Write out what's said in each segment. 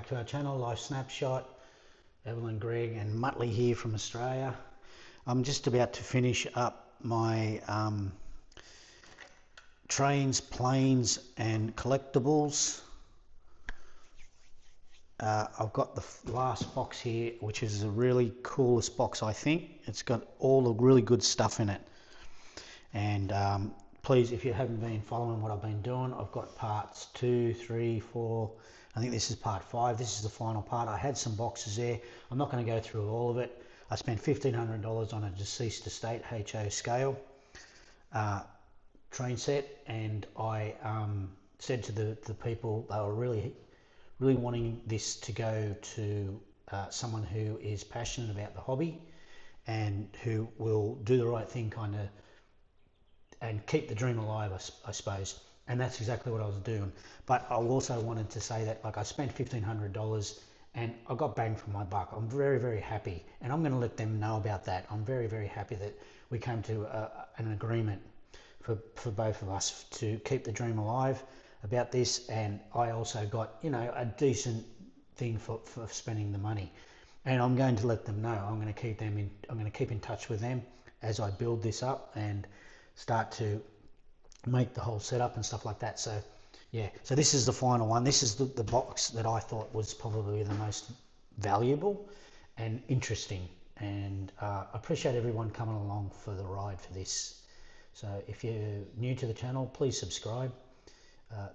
back to our channel, Life Snapshot. Evelyn, Greg and Muttley here from Australia. I'm just about to finish up my trains, planes and collectibles. I've got the last box here, which is the really coolest box, I think. It's got all the really good stuff in it. And please, if you haven't been following what I've been doing, I've got parts 2, 3, 4. I think this is part 5. This is the final part. I had some boxes there. I'm not going to go through all of it. I spent $1,500 on a deceased estate HO scale train set, and I said to the people, they were really wanting this to go to someone who is passionate about the hobby and who will do the right thing, kind of, and keep the dream alive, I suppose. And that's exactly what I was doing. But I also wanted to say that, like, I spent $1,500 and I got bang for my buck. I'm very happy, and I'm going to let them know about that. I'm very happy that we came to an agreement for both of us to keep the dream alive about this. And I also got, you know, a decent thing for spending the money. And I'm going to let them know. I'm going to keep them in. I'm going to keep in touch with them as I build this up and start to make the whole setup and stuff like that. So yeah, so this is the final one. This is the box that I thought was probably the most valuable and interesting, and I appreciate everyone coming along for the ride for this. So if you're new to the channel, please subscribe.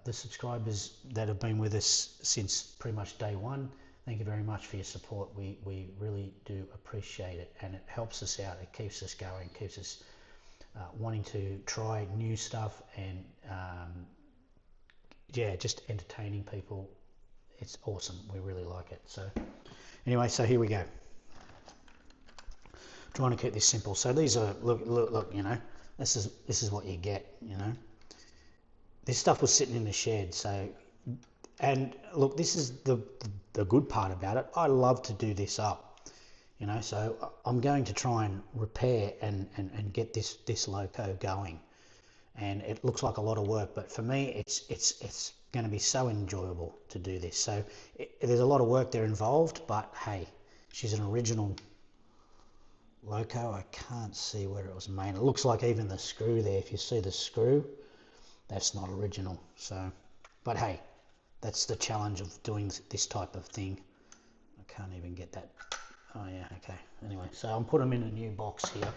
The subscribers that have been with us since pretty much day one, thank you very much for your support. We really do appreciate it, and it helps us out. It keeps us going, keeps us wanting to try new stuff, and yeah, just entertaining people. It's awesome. We really like it. So anyway, so here we go. Trying to keep this simple. So these are, look, you know, this is what you get, you know. This stuff was sitting in the shed. So, and look, this is the good part about it. I love to do this up. You know, so I'm going to try and repair and get this loco going, and it looks like a lot of work, but for me it's going to be so enjoyable to do this. So there's a lot of work there involved, but hey, she's an original loco. I can't see where it was made. It looks like even the screw there, if you see the screw, that's not original. So, but hey, that's the challenge of doing this type of thing. I can't even get that. Oh yeah, okay. Anyway, so I'm putting them in a new box here.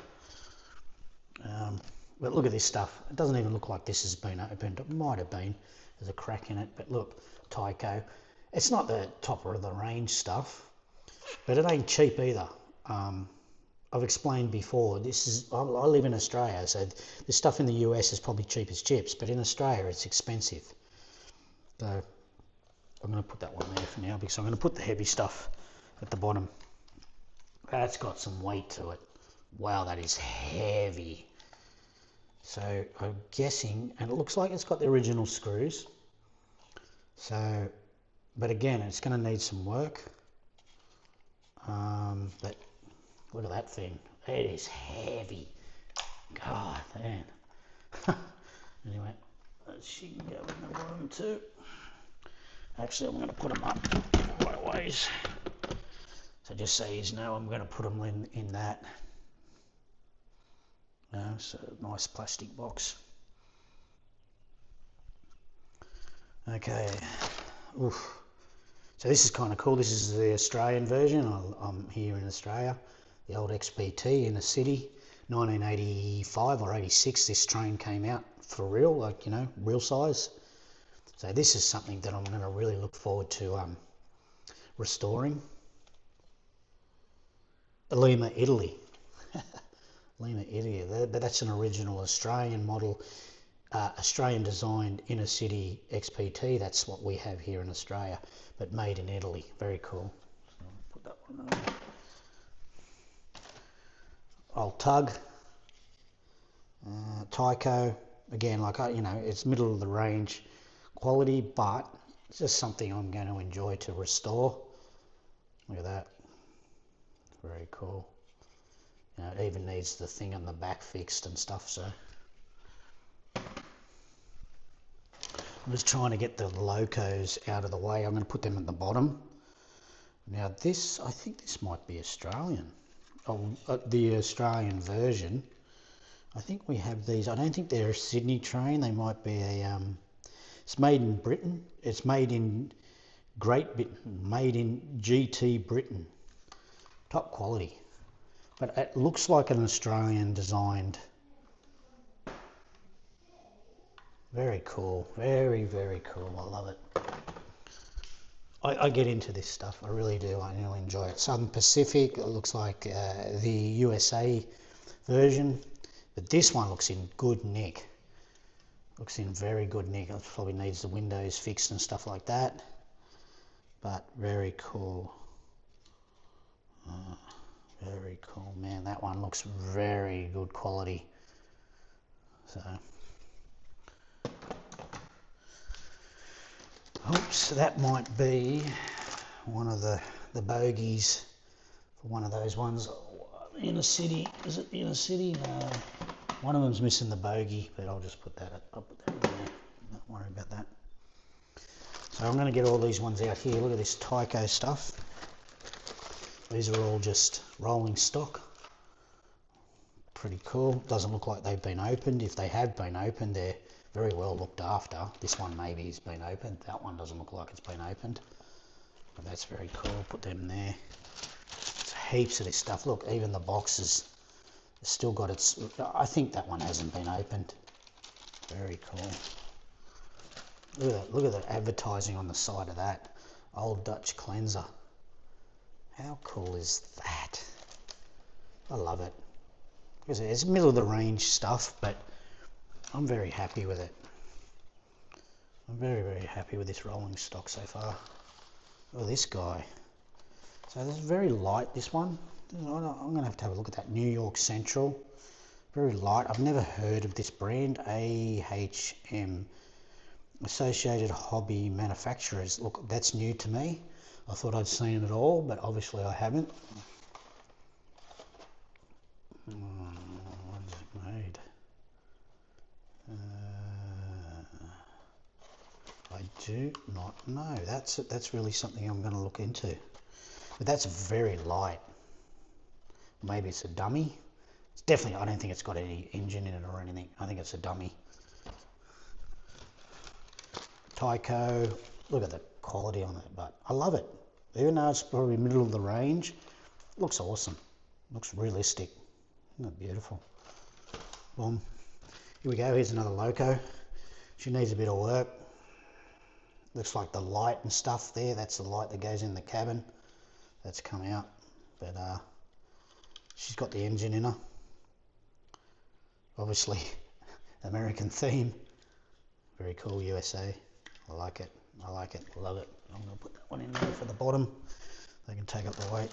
But look at this stuff. It doesn't even look like this has been opened. It might have been. There's a crack in it, but look, Tyco. It's not the top of the range stuff, but it ain't cheap either. I've explained before, I live in Australia, so the stuff in the US is probably cheap as chips, but in Australia it's expensive. So I'm going to put that one there for now, because I'm going to put the heavy stuff at the bottom. That's got some weight to it. Wow, that is heavy. So I'm guessing, and it looks like it's got the original screws. So, but again, it's going to need some work. But look at that thing. It is heavy. God, man. Anyway, she can go in the bottom too. Actually, I'm going to put them up the right ways. So just so you know, I'm going to put them in that. So nice plastic box. Okay. Oof. So this is kind of cool. This is the Australian version. I'm here in Australia. The old XPT in the city. 1985 or 86, this train came out for real, like, you know, real size. So this is something that I'm going to really look forward to restoring. Lima, Italy. Lima, Italy. But that's an original Australian model, Australian designed inner city XPT. That's what we have here in Australia, but made in Italy. Very cool. So I'll put that one over. Old Tug. Tyco. Again, like, you know, it's middle of the range quality, but it's just something I'm going to enjoy to restore. Look at that. Very cool. You know, it even needs the thing on the back fixed and stuff. So I'm just trying to get the locos out of the way. I'm going to put them at the bottom Now this, I think this might be Australian. Oh, the Australian version. I think we have these. I don't think they're a Sydney train. They might be a. It's made in Britain. It's made in Great Britain. Made in GT Britain. Top quality. But it looks like an Australian designed. Very cool. Very, very cool. I love it. I get into this stuff. I really do. I really enjoy it. Southern Pacific. It looks like the USA version. But this one looks in good nick. Looks in very good nick. It probably needs the windows fixed and stuff like that. But very cool. Very cool, man. That one looks very good quality. So, oops, that might be one of the bogies for one of those ones. Inner city, is it inner city? No. One of them's missing the bogey, but I'll just put that. I'll put that in there. Don't worry about that. So I'm going to get all these ones out here. Look at this Tyco stuff. These are all just rolling stock. Pretty cool. Doesn't look like they've been opened. If they have been opened, they're very well looked after. This one maybe has been opened. That one doesn't look like it's been opened. But that's very cool. Put them there. There's heaps of this stuff. Look, even the boxes. It's still got its. I think that one hasn't been opened. Very cool. Look at that. Look at the advertising on the side of that. Old Dutch cleanser. How cool is that? I love it. Because it's middle of the range stuff, but I'm very happy with it. I'm very, very happy with this rolling stock so far. Oh, this guy. So this is very light, this one. I'm going to have a look at that. New York Central. Very light. I've never heard of this brand. AHM. Associated Hobby Manufacturers. Look, that's new to me. I thought I'd seen it all, but obviously I haven't. When is it made? I do not know. That's really something I'm going to look into. But that's very light. Maybe it's a dummy. It's definitely, I don't think it's got any engine in it or anything. I think it's a dummy. Tyco, look at the quality on it, but I love it. Even though it's probably middle of the range, it looks awesome. It looks realistic. Isn't that beautiful? Boom. Here we go. Here's another Loco. She needs a bit of work. Looks like the light and stuff there. That's the light that goes in the cabin. That's come out. But she's got the engine in her. Obviously, American theme. Very cool, USA. I like it. I like it. Love it. I'm going to put that one in there for the bottom. They can take up the weight.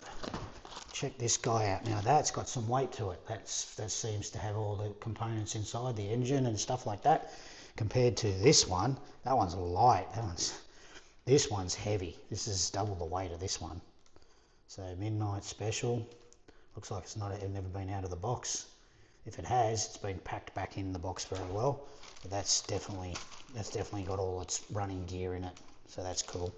Check this guy out. Now that's got some weight to it. That seems to have all the components inside, the engine and stuff like that. Compared to this one, that one's light. This one's heavy. This is double the weight of this one. So midnight special. Looks like it's never been out of the box. If it has, it's been packed back in the box very well. But that's definitely got all its running gear in it. So that's cool.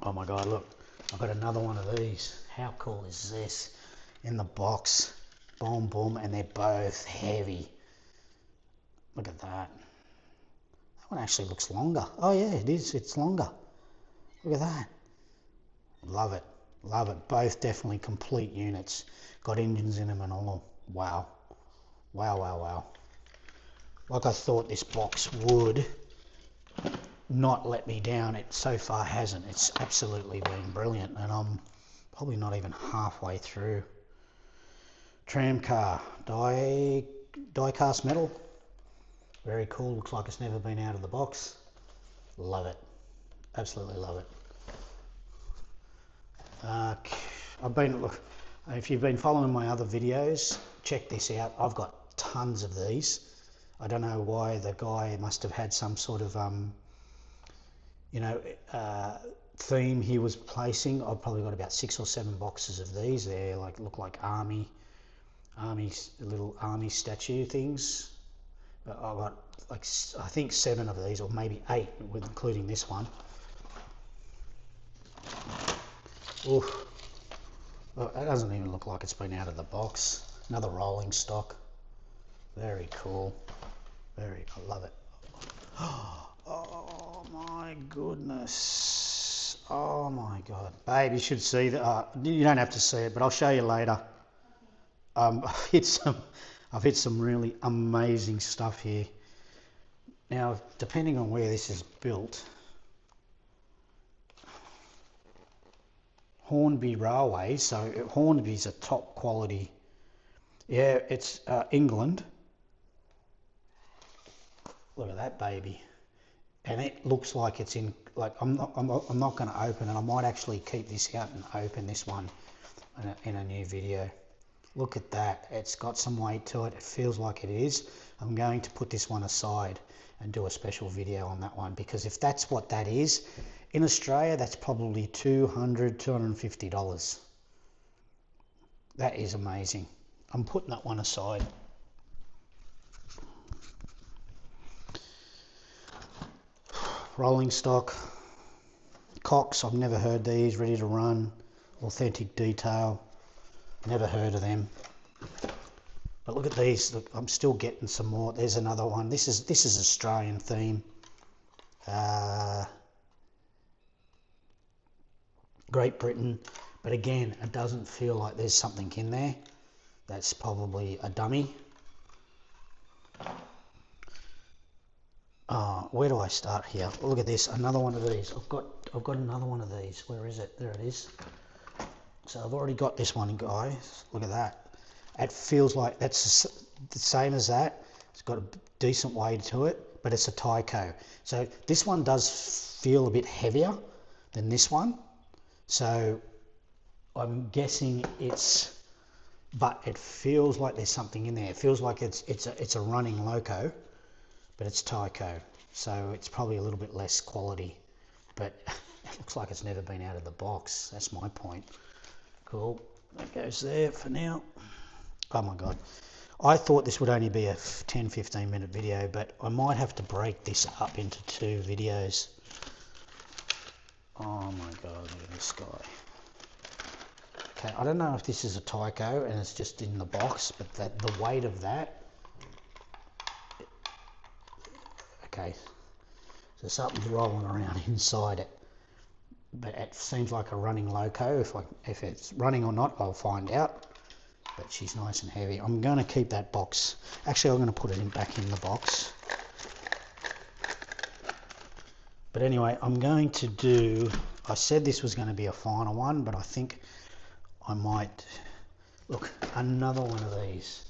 Oh my God, look. I've got another one of these. How cool is this? In the box. Boom, boom. And they're both heavy. Look at that. That one actually looks longer. Oh yeah, it is. It's longer. Look at that. Love it. Love it. Both definitely complete units. Got engines in them and all. Wow. Wow, wow, wow. Like I thought this box would not let me down. It so far hasn't. It's absolutely been brilliant, and I'm probably not even halfway through. Tram car, die cast metal. Very cool. Looks like it's never been out of the box. Love it. Absolutely love it. If you've been following my other videos, check this out. I've got tons of these. I don't know why the guy must have had some sort of theme he was placing. I've probably got about 6 or 7 boxes of these. They look like little army statue things. I've got I think 7 of these, or maybe 8, including this one. Oof. Look, that doesn't even look like it's been out of the box. Another rolling stock. Very cool. I love it. Oh my goodness. Oh my God. Babe, you should see that. You don't have to see it, but I'll show you later. I've hit some really amazing stuff here. Now, depending on where this is built, Hornby Railway, so Hornby's a top quality. Yeah, it's England. Look at that baby. And it looks like it's in, like, I'm not going to open it. I might actually keep this out and open this one in a new video. Look at that. It's got some weight to it. It feels like it is. I'm going to put this one aside and do a special video on that one, because if that's what that is, in Australia, that's probably $200, $250. That is amazing. I'm putting that one aside. Rolling stock. Cox, I've never heard these. Ready to run. Authentic detail. Never heard of them. But look at these. Look, I'm still getting some more. There's another one. This is Australian theme. Great Britain. But again, it doesn't feel like there's something in there. That's probably a dummy. Where do I start here? Look at this. Another one of these. I've got another one of these. Where is it? There it is. So I've already got this one, guys. Look at that. It feels like that's the same as that. It's got a decent weight to it, but it's a Tyco. So this one does feel a bit heavier than this one. So I'm guessing but it feels like there's something in there. It feels like it's a running loco, but it's Tyco. So it's probably a little bit less quality, but it looks like it's never been out of the box. That's my point. Cool. That goes there for now. Oh my God. I thought this would only be a 10-15 minute video, but I might have to break this up into 2 videos. Oh my God, look at this guy. Okay, I don't know if this is a Tyco and it's just in the box, but the weight of that. Okay, so something's rolling around inside it. But it seems like a running loco. If it's running or not, I'll find out. But she's nice and heavy. I'm going to keep that box. Actually, I'm going to put it back in the box. But anyway, I'm going to do... I said this was going to be a final one, but I think I might... Look, another one of these.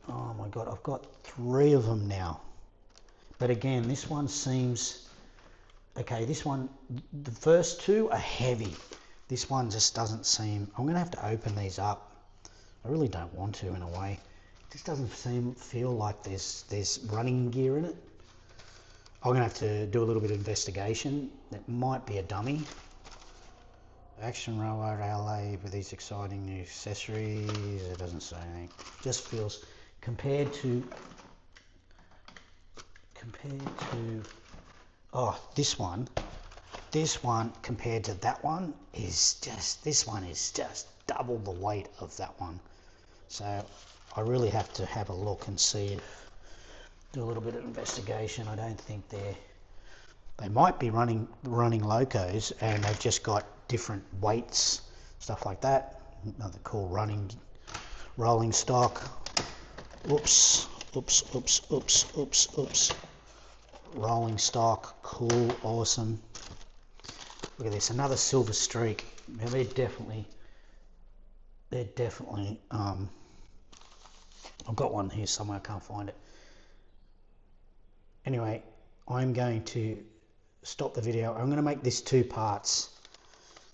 Oh my God, I've got 3 of them now. But again, this one seems... Okay, this one, the first 2 are heavy. This one just doesn't seem... I'm going to have to open these up. I really don't want to, in a way. It just doesn't feel like there's running gear in it. I'm going to have to do a little bit of investigation. It might be a dummy. Action Railway LA with these exciting new accessories. It doesn't say anything. Just feels compared to oh, this one compared to that one is just, this one is just double the weight of that one. So I really have to have a look and see, do a little bit of investigation. I don't think they might be running locos and they've just got different weights, stuff like that. Another cool rolling stock. Oops. Rolling stock, cool, awesome. Look at this, another silver streak. Now they're definitely I've got one here somewhere, I can't find it. Anyway, I'm going to stop the video. I'm going to make this 2 parts.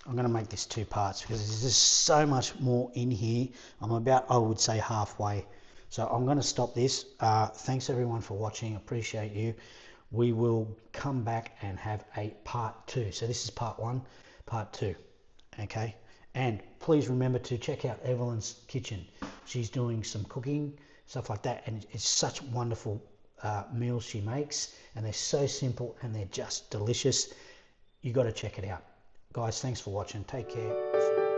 Because there's just so much more in here. I'm about, I would say, halfway. So I'm going to stop this. Thanks everyone for watching. Appreciate you. We will come back and have a part 2. So this is part 1, part 2. Okay. And please remember to check out Evelyn's kitchen. She's doing some cooking, stuff like that. And it's such wonderful meals she makes. And they're so simple and they're just delicious. You got to check it out. Guys, thanks for watching. Take care.